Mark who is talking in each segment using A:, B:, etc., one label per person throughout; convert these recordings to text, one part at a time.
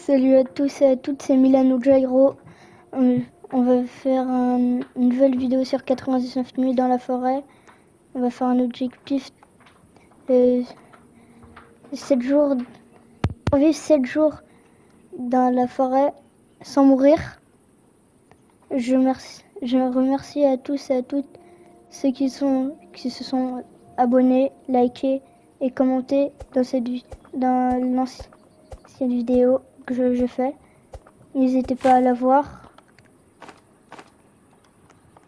A: Salut à tous et à toutes, c'est Milano Jairo. On va faire une nouvelle vidéo sur 99 nuits dans la forêt. On va faire un objectif de 7 jours, vivre 7 jours dans la forêt sans mourir. Je remercie à tous et à toutes ceux qui se sont abonnés, likés et commentés dans l'ancienne vidéo que je fais. N'hésitez pas à la voir.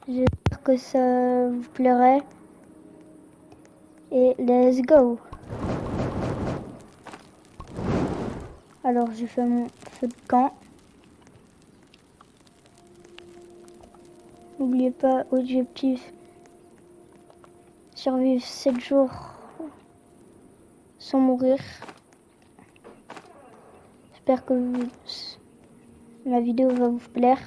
A: J'espère que ça vous plairait. Et let's go! Alors j'ai fait mon feu de camp. N'oubliez pas, objectif, survivre 7 jours sans mourir. J'espère que ma vidéo va vous plaire.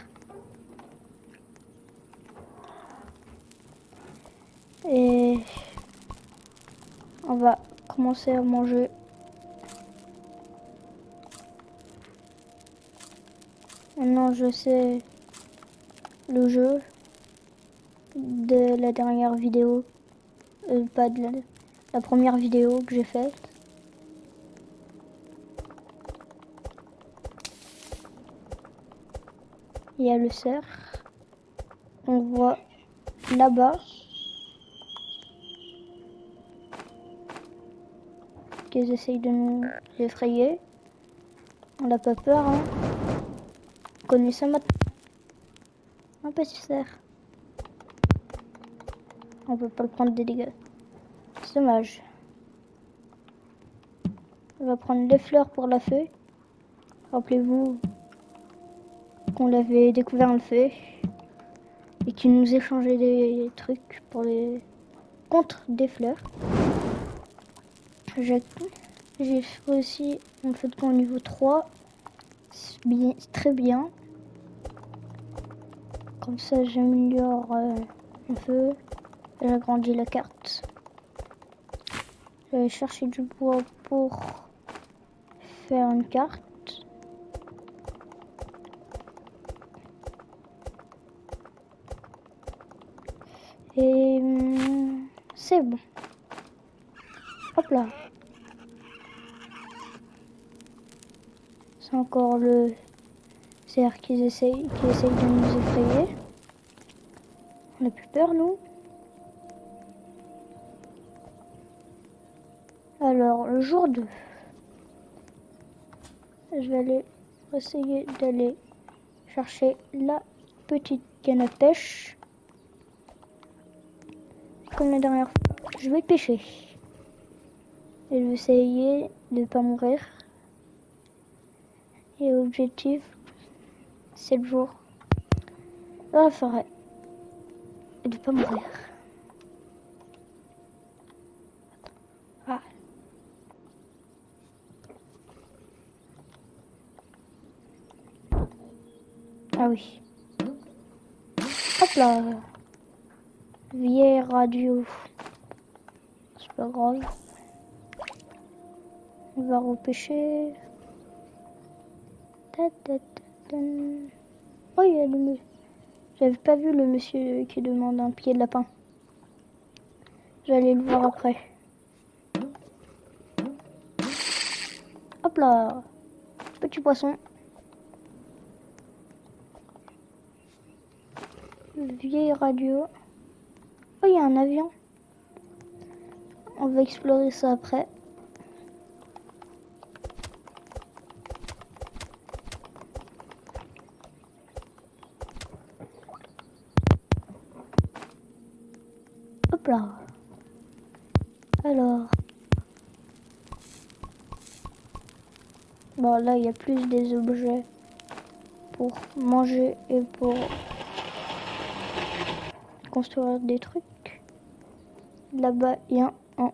A: Et on va commencer à manger. Maintenant je sais le jeu de la dernière vidéo, pas de la première vidéo que j'ai faite. Il y a le cerf. On voit là-bas qu'ils essayent de nous effrayer. On n'a pas peur, hein. On connaît ça maintenant. Un petit cerf. On peut pas le prendre des dégâts. C'est dommage. On va prendre les fleurs pour la feuille. Rappelez-vous qu'on l'avait découvert le feu et qu'il nous échangeait des trucs pour les contre des fleurs. J'ai fait aussi un feu de camp au niveau 3. C'est très bien. Comme ça j'améliore le feu. J'agrandis la carte. J'avais cherché du bois pour faire une carte. Et c'est bon. Hop là. C'est encore le cerf qui essaye de nous effrayer. On n'a plus peur, nous. Alors, le jour 2. Je vais essayer d'aller chercher la petite canne à pêche. Comme la dernière fois, je vais pêcher. Et je vais essayer de ne pas mourir. Et objectif, 7 jours dans la forêt. Et de ne pas mourir. Ah. Ah oui. Hop là. Vieille radio. C'est pas grave. On va repêcher. Oh, il y a le monsieur. J'avais pas vu le monsieur qui demande un pied de lapin. J'allais le voir après. Hop là. Petit poisson. Vieille radio. Oh, il y a un avion. On va explorer ça après. Hop là. Alors. Bon, là, il y a plus des objets pour manger et pour construire des trucs. Là-bas, il y a un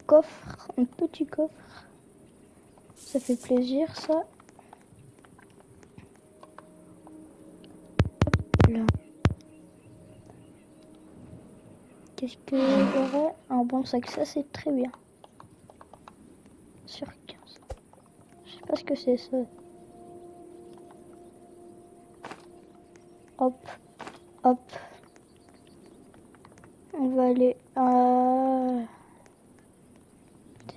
A: coffre, un petit coffre. Ça fait plaisir, ça. Là. Qu'est-ce que j'aurais? Un bon sac, ça c'est très bien. Sur 15. Je sais pas ce que c'est ça. Hop. On va aller à...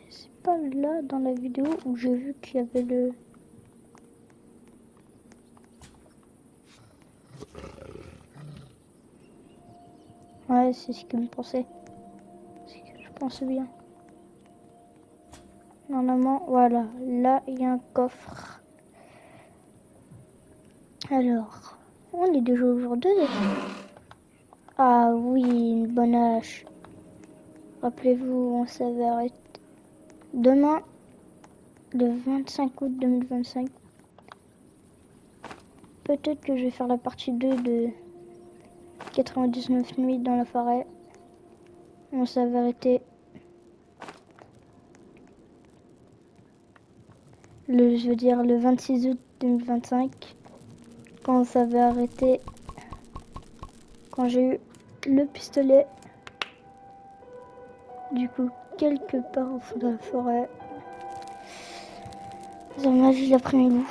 A: C'est pas là dans la vidéo où j'ai vu qu'il y avait le... Ouais, c'est ce que je pensais. C'est ce que je pensais bien. Normalement, voilà. Là, il y a un coffre. Alors, on est déjà au jour 2. Ah oui, une bonne hache. Rappelez-vous, on s'avait arrêté demain, le 25 août 2025. Peut-être que je vais faire la partie 2 de 99 nuits dans la forêt. On s'avait arrêté le 26 août 2025. Quand on s'avait arrêté, quand j'ai eu le pistolet. Du coup, quelque part au fond de la forêt. Ça m'a vu l'après-midi.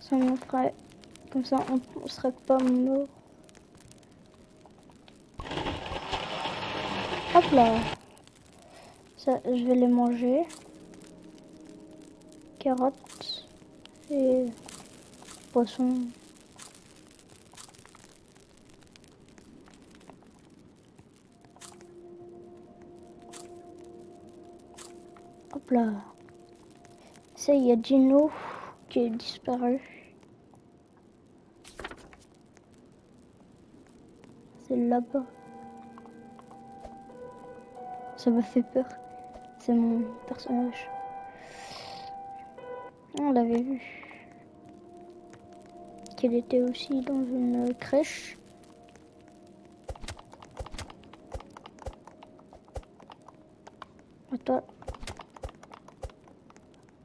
A: Ça m'en ferait. Comme ça, on serait pas mort. Hop là. Ça, je vais les manger. Carottes et poissons. Hop là. Ça, il y a Dino qui est disparu. C'est là-bas. Ça m'a fait peur. C'est mon personnage. On l'avait vu. Qu'elle était aussi dans une crèche. Attends.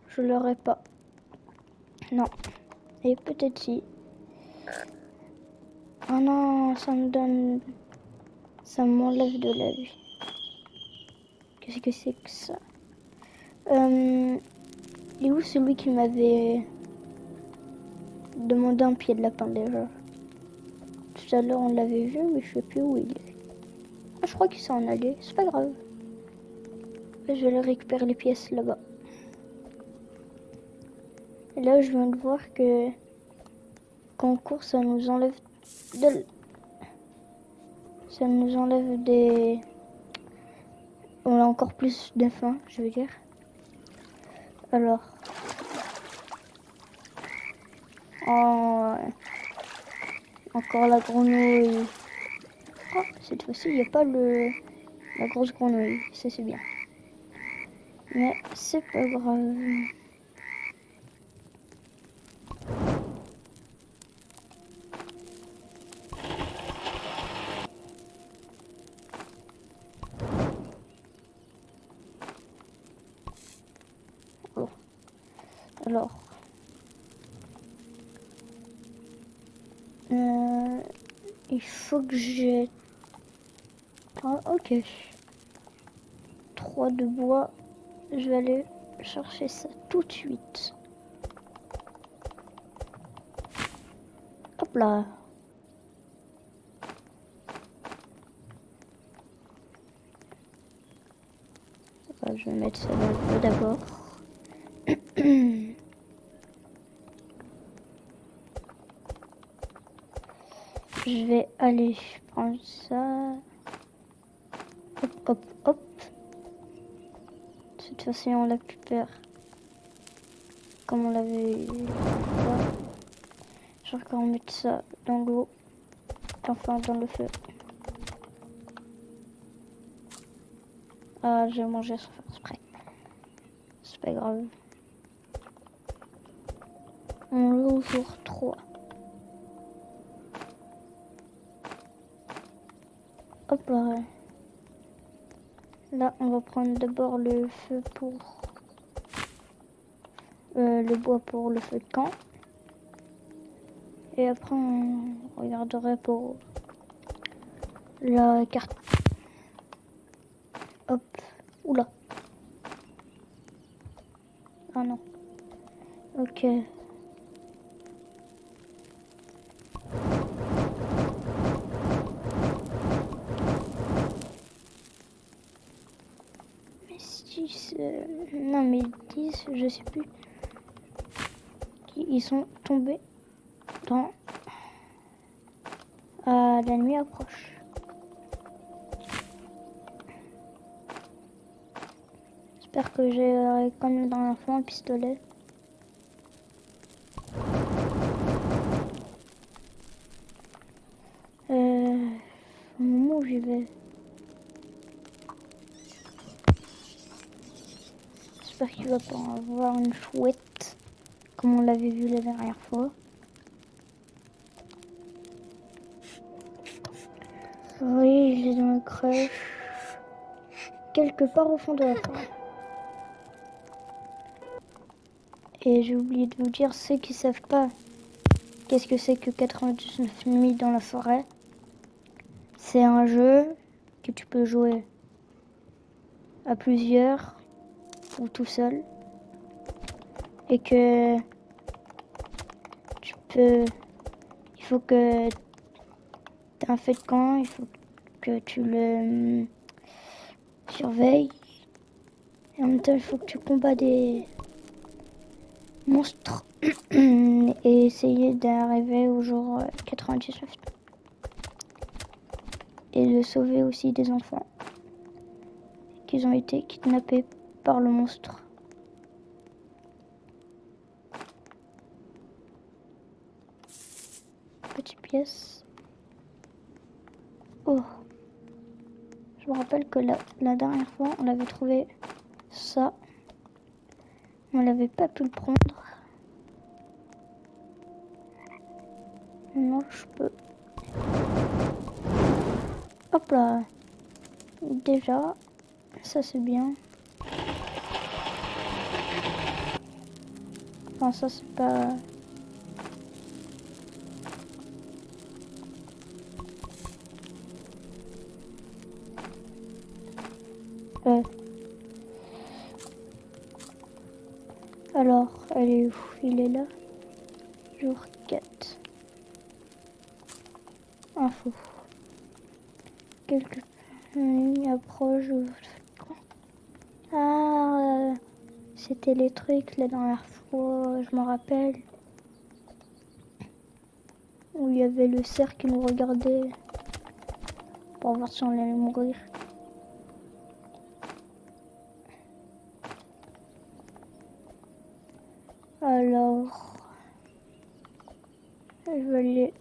A: Je l'aurais pas. Non. Et peut-être si. Oh non, ça me donne... Ça m'enlève de la vie. Qu'est-ce que c'est que ça? Et où celui qui m'avait demandé un pied de lapin déjà? Tout à l'heure on l'avait vu, mais je sais plus où il est. Ah, je crois qu'il s'en allait, c'est pas grave. Je vais aller récupérer les pièces là-bas. Et là je viens de voir que quand on court ça nous enlève ça nous enlève des... On a encore plus de faim, je veux dire. Alors... Oh... Encore la grenouille. Oh, cette fois-ci, il n'y a pas la grosse grenouille. Ça, c'est bien. Mais c'est pas grave. Oh. Alors. Il faut que j'ai... Ah, ok. 3 de bois. Je vais aller chercher ça tout de suite. Hop là. Je vais mettre ça dans le feu d'abord. Je vais aller prendre ça. Hop, hop, hop. Cette fois-ci, on récupère comme on l'avait là. Je vais encore mettre ça dans l'eau. Enfin, dans le feu. Ah, j'ai mangé sans faire exprès. C'est pas grave. On l'ouvre jour 3. Hop là. Là, on va prendre d'abord le feu pour... le bois pour le feu de camp. Et après, on regarderait pour la carte. Hop. Oula. Ah non. Ok. 10, non mais 10, je sais plus. Ils sont tombés dans la nuit approche. J'espère que j'ai quand même dans l'enfant un pistolet. Au moment où j'y vais. J'espère qu'il va pas avoir une chouette comme on l'avait vu la dernière fois. Oui, il est dans la crèche. Quelque part au fond de la forêt. Et j'ai oublié de vous dire, ceux qui savent pas qu'est-ce que c'est que 99 nuits dans la forêt, c'est un jeu que tu peux jouer à plusieurs ou tout seul. Et que tu peux... Il faut que tu aies un feu de camp, il faut que tu le surveilles. Et en même temps, il faut que tu combats des monstres et essayer d'arriver au jour 99. Et de sauver aussi des enfants qui ont été kidnappés par le monstre. Petite pièce. Oh. Je me rappelle que la dernière fois, on avait trouvé ça. On n'avait pas pu le prendre. Non, je peux. Hop là. Déjà, ça c'est bien. Enfin, ça c'est pas... Alors, elle est où? Il est là. Jour 4. Info. Quelques approches. Ah, c'était les trucs la dernière fois, je me rappelle. Où il y avait le cerf qui nous regardait pour voir si on allait mourir. Alors, je vais aller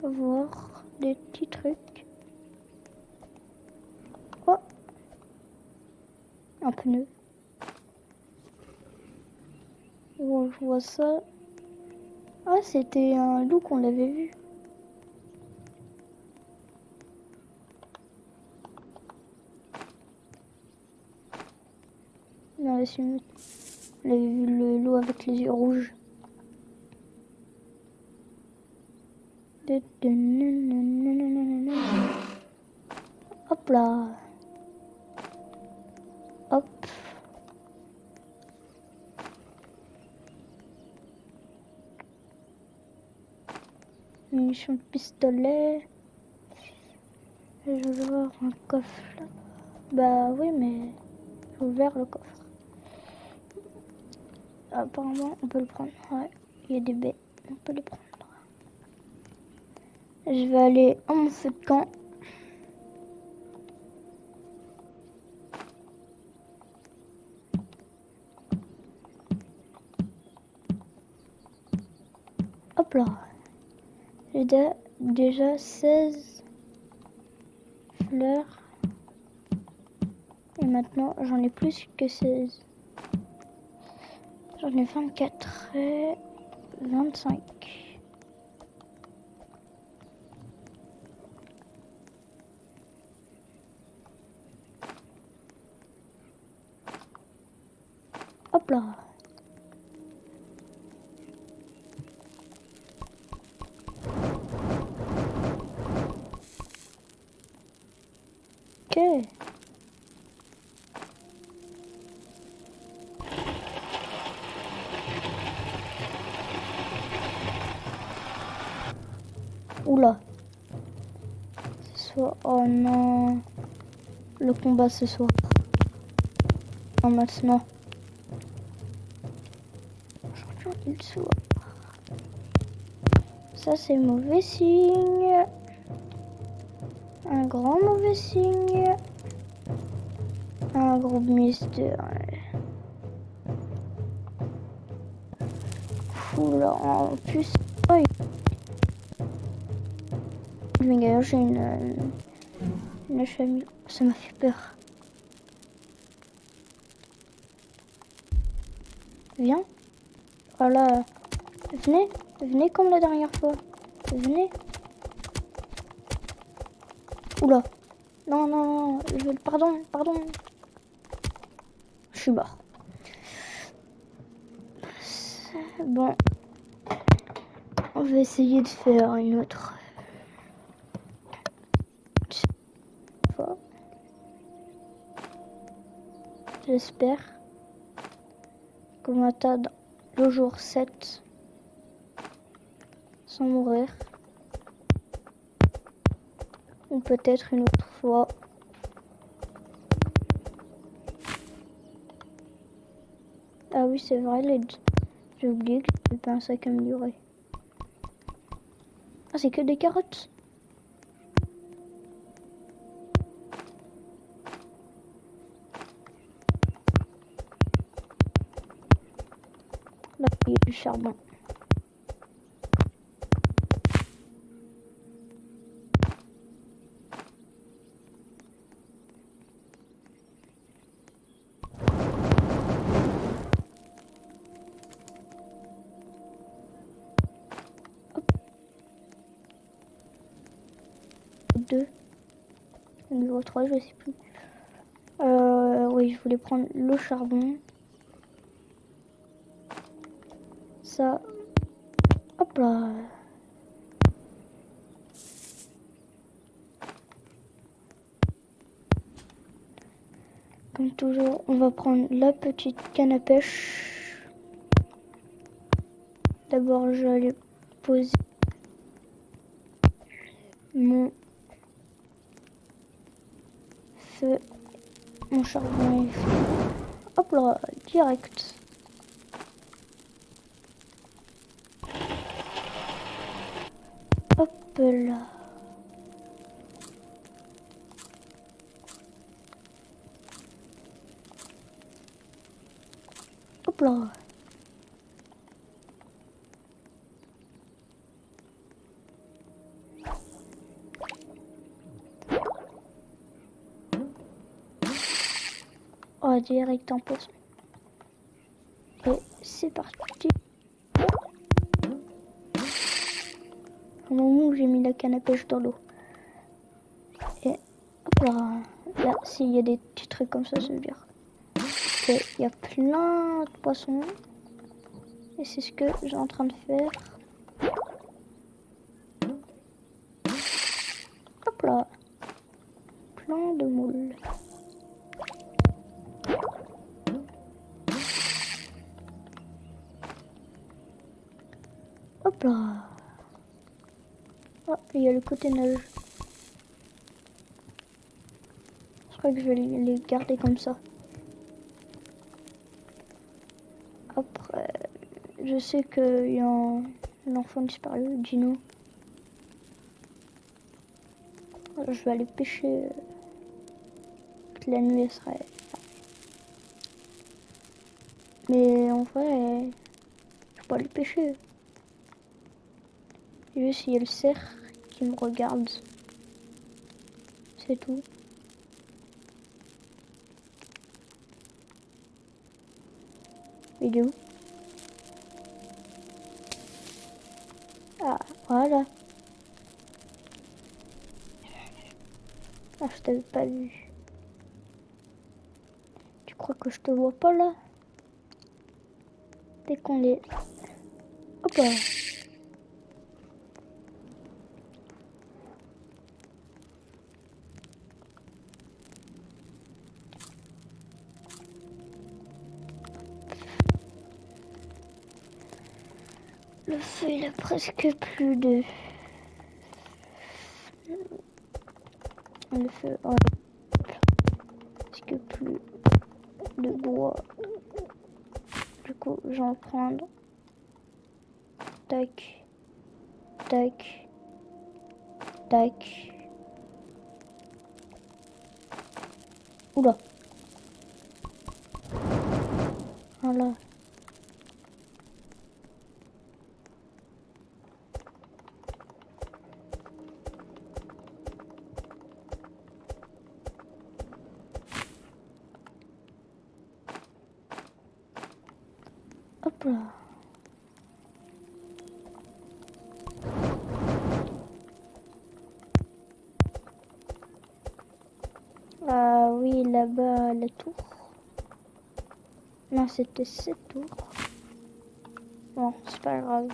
A: voir des petits trucs. Oh, un pneu. Oh, je vois ça. Ah, c'était un loup qu'on l'avait vu. Non, on avait vu le loup avec les yeux rouges. Hop là. Hop. Munition de pistolet. Je vais voir un coffre là. Bah oui, mais j'ai ouvert le coffre. Apparemment, on peut le prendre. Ouais, il y a des baies. On peut les prendre. Je vais aller en mon feu de camp. Hop là. J'ai déjà 16 fleurs. Et maintenant, j'en ai plus que 16. J'en ai 24 et 25. Hop là. Ok. Oula. Oh non. le combat ce soir. Non, maintenant. Aujourd'hui, il soir. Ça, c'est mauvais signe. Un grand mauvais signe. Un gros mystère. Oula, en plus, oh, j'ai une famille. Ça m'a fait peur. Viens. Voilà. Venez. Venez comme la dernière fois. Venez. Oula. Non, non, non. Pardon, pardon. Je suis mort. Bon. On va essayer de faire une autre fois. J'espère qu'on va atteindre le jour 7 sans mourir. Ou peut-être une autre fois. Ah oui, c'est vrai, j'ai oublié que j'avais pas un sac amélioré. Ah, c'est que des carottes. Là, il y a du charbon. Deux. Niveau 3, je sais plus. Oui, je voulais prendre le charbon. Ça. Hop là. Comme toujours, on va prendre la petite canne à pêche. D'abord, je vais aller poser mon feu, mon charbon. Hop là, direct. Hop là. Hop là. Oh, direct en poisson. Et c'est parti. Au moment où j'ai mis la canne à pêche dans l'eau. Et hop là. Là, s'il y a des petits trucs comme ça veut dire qu'il y a plein de poissons. Et c'est ce que j'ai en train de faire. Hop là. Plein de moules. Hop là. Oh, il y a le côté nage. Je crois que je vais les garder comme ça. Après, je sais qu'il y a un enfant disparu, Dino. Je vais aller pêcher. La nuit, elle serait... Mais en vrai, je peux aller pêcher. Juste, il y a le cerf qui me regarde. C'est tout. Il est où? Ah, voilà. Ah, je t'avais pas vu. Tu crois que je te vois pas là? Dès qu'on est... Hop là. Le feu, il a presque plus de... Le feu... Oh. de bois. Du coup, je vais en prendre. Tac. Tac. Tac. Oula. Voilà. Hop là. Ah oui, là-bas, la tour. Non, c'était cette tour. Bon, c'est pas grave.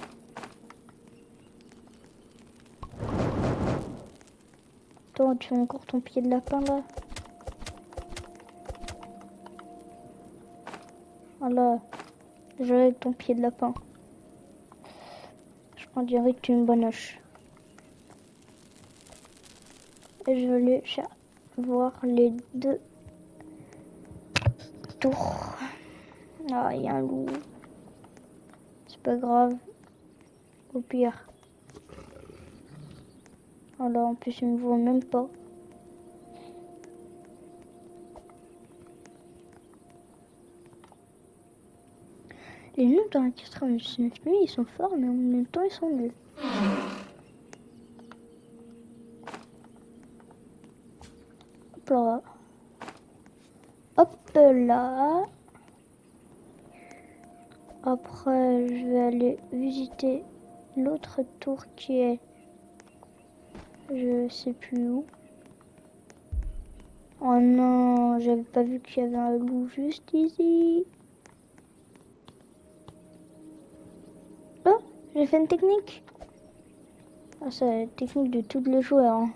A: Toi, tu as encore ton pied de lapin là. Voilà. J'ai ton pied de lapin. Je prends direct une bonne hache. Et je vais aller voir les deux tours. Ah, il y a un loup. C'est pas grave. Au pire. Voilà, en plus, il me voit même pas. Les noobs dans la 99 nuits, ils sont forts, mais en même temps, ils sont nuls. Hop là. Hop là. Après, je vais aller visiter l'autre tour qui est... Je sais plus où. Oh non, j'avais pas vu qu'il y avait un loup juste ici. Oh, j'ai fait une technique. Ah, c'est la technique de tous les joueurs. Hein.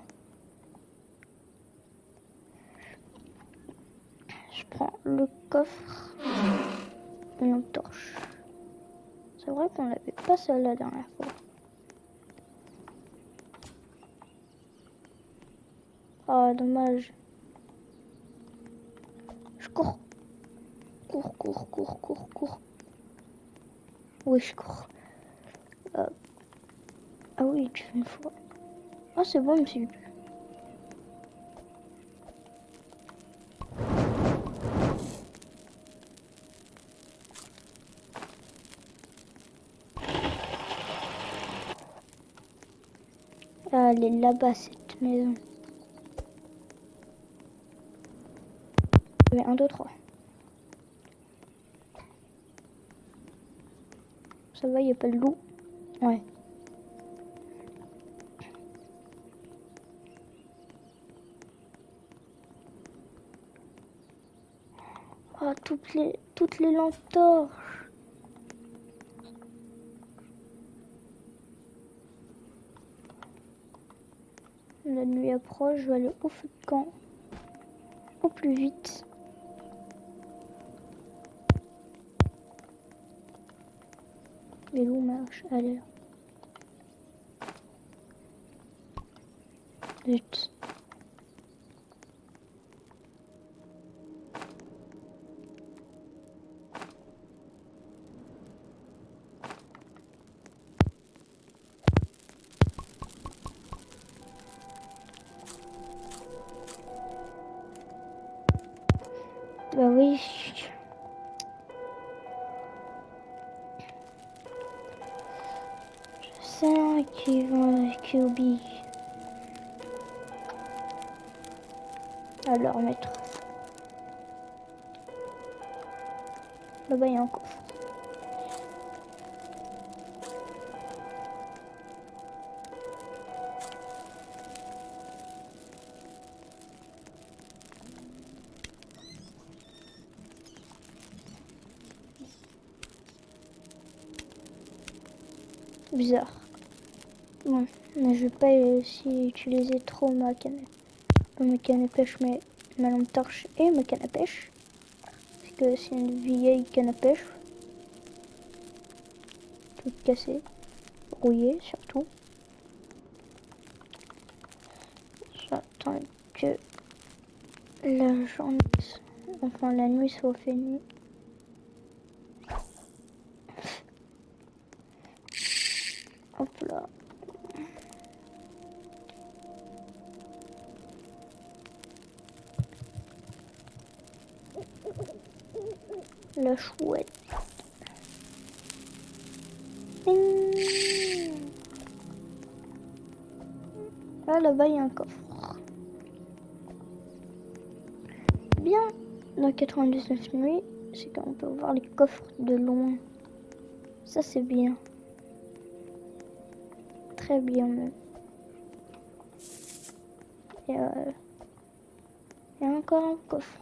A: Je prends le coffre. Une torche. C'est vrai qu'on n'avait pas ça la dernière fois. Ah, dommage. Je cours. Cours. Oui, je cours. Ah oui, tu fais une fois. Ah, c'est bon, monsieur. Ah, elle est là-bas, cette maison. 1, 2, 3. Ça va, il n'y a pas de loup. Ouais. Ah, toutes les lampes torches. La nuit approche, je vais aller au feu de camp. Au plus vite. Les loups marchent. Allez là. Zut. Bah oui. Je sais qui oublie. À leur mettre. Là-bas, il y a un coffre. Bizarre. Bon, mais je vais pas aussi utiliser trop ma canne à pêche, mais ma lampe torche et ma canne à pêche. Parce que c'est une vieille canne à pêche. Toute cassée. Rouillée surtout. J'attends que la journée Enfin, la nuit, soit fait nuit. Hop là. La chouette. Ah, là-bas, il y a un coffre. Bien, dans 99 nuits, c'est qu'on peut voir les coffres de loin. Ça, c'est bien. Très bien, même. Et il y a encore un coffre.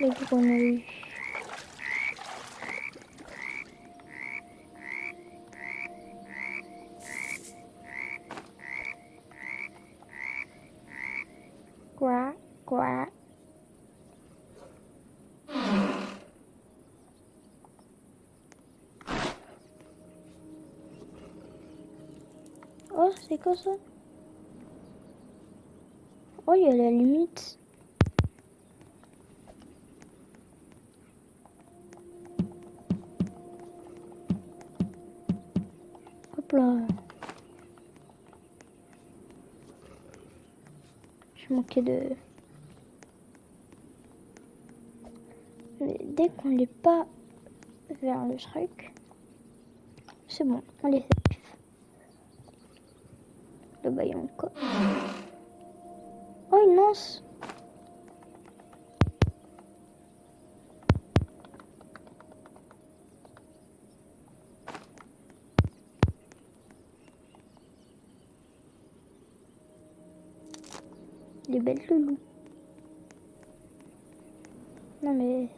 A: Les grenouilles. Quoi, quoi. Oh, c'est quoi ça? Oh, il y a la limite. Hop là. Je manquais de... Mais dès qu'on n'est pas vers le truc, c'est bon, on les fait. Le baillon quoi. Oh, une lance. Les belles loulous. Non mais...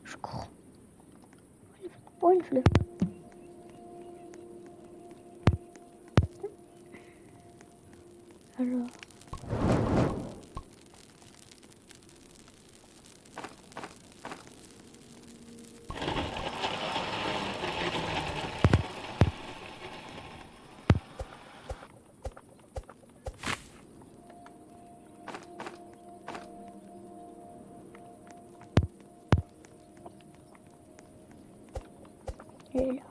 A: Je cours. Oh, une fleur. Alors... Elle est là.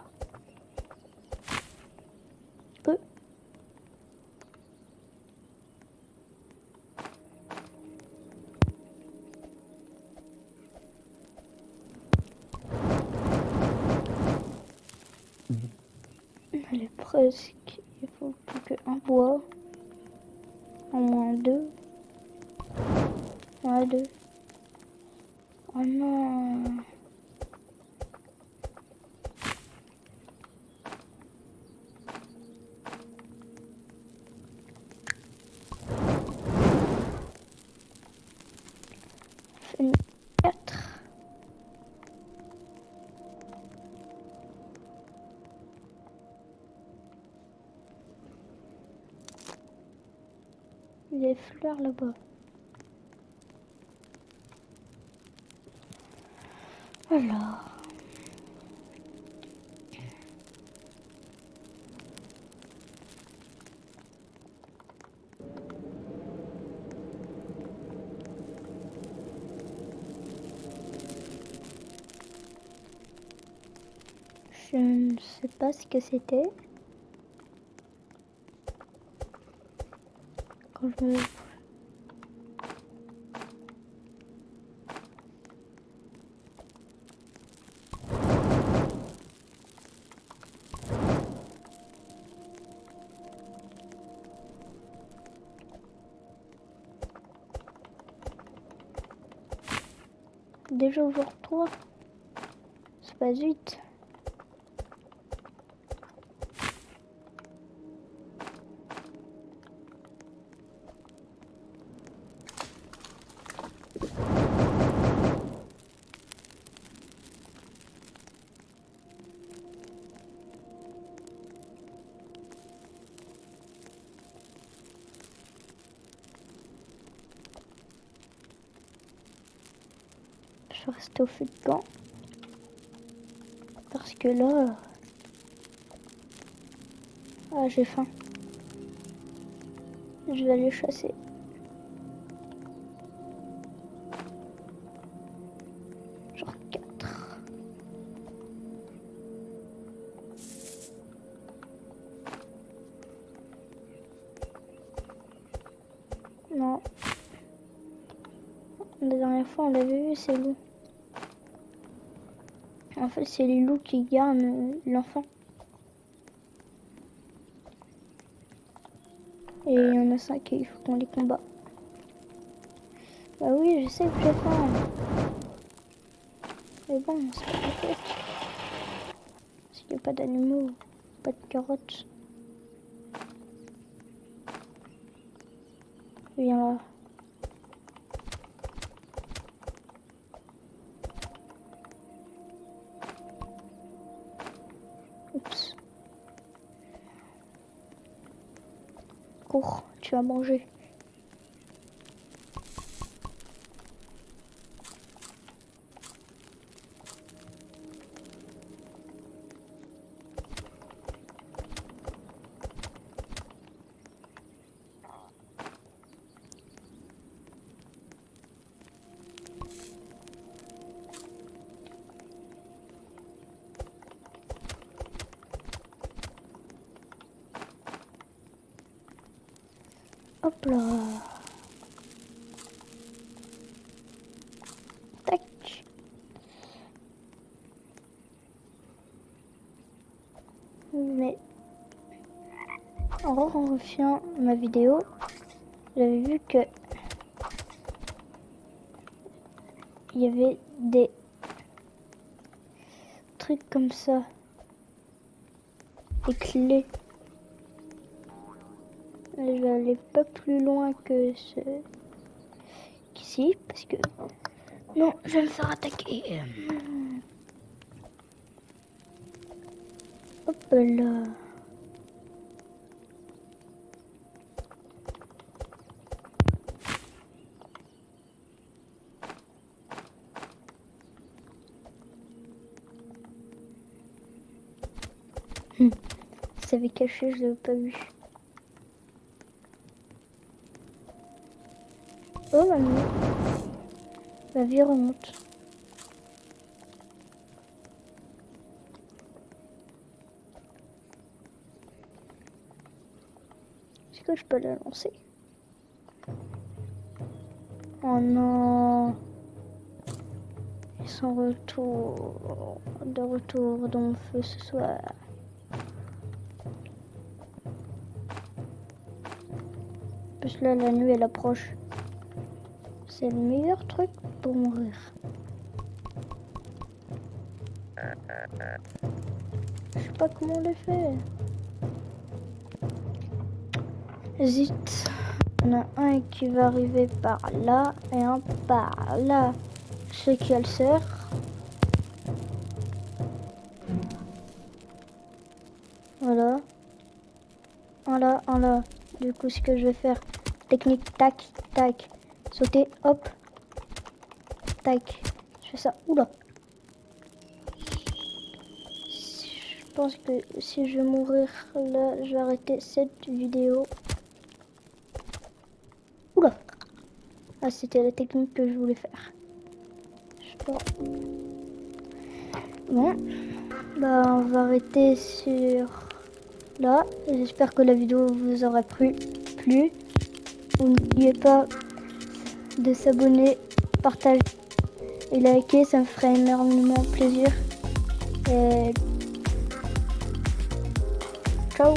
A: Elle est presque. Il faut plus qu'un bois. Au moins deux. Ouais, deux. Oh non. Une 4. Les fleurs là-bas. Alors. Je ne sais pas ce que c'était. Quand je me... Déjà au jour 3. C'est pas vite. Je reste au feu de camp. Parce que là... Ah, j'ai faim. Je vais aller chasser. Genre 4. Non. La dernière fois, on l'avait vu, ces loups. En fait, c'est les loups qui gardent l'enfant. Et il y en a 5 et il faut qu'on les combat. Bah oui, je sais que j'ai faim. Mais bon, c'est pas ma faute. Parce qu'il n'y a pas d'animaux, pas de carottes. Viens là. Oups. Cours, tu vas manger. Hop là. Tac. Mais en refaisant ma vidéo, j'avais vu que il y avait des trucs comme ça, des clés. Je vais aller pas plus loin que ce qu'ici parce que non, je vais me faire attaquer. Hop là. Ça avait caché, je l'avais pas vu. Oh mamie, la vie remonte. Est-ce que je peux la lancer? Oh non. Ils sont de retour dans le feu ce soir. Parce que là, la nuit elle approche. C'est le meilleur truc pour mourir. Je sais pas comment on le fait. Zut. Il y en a un qui va arriver par là et un par là. Je sais qu'il y a le cerf. Voilà. Voilà, voilà. Du coup, ce que je vais faire, technique, tac, tac. Sauter, hop. Tac. Je fais ça. Oula. Je pense que si je vais mourir là, je vais arrêter cette vidéo. Oula. Ah, c'était la technique que je voulais faire. Je sais pas. Bon. Bah, on va arrêter sur là. J'espère que la vidéo vous aura plu. N'oubliez pas de s'abonner, partager et liker, ça me ferait énormément plaisir. Et ciao.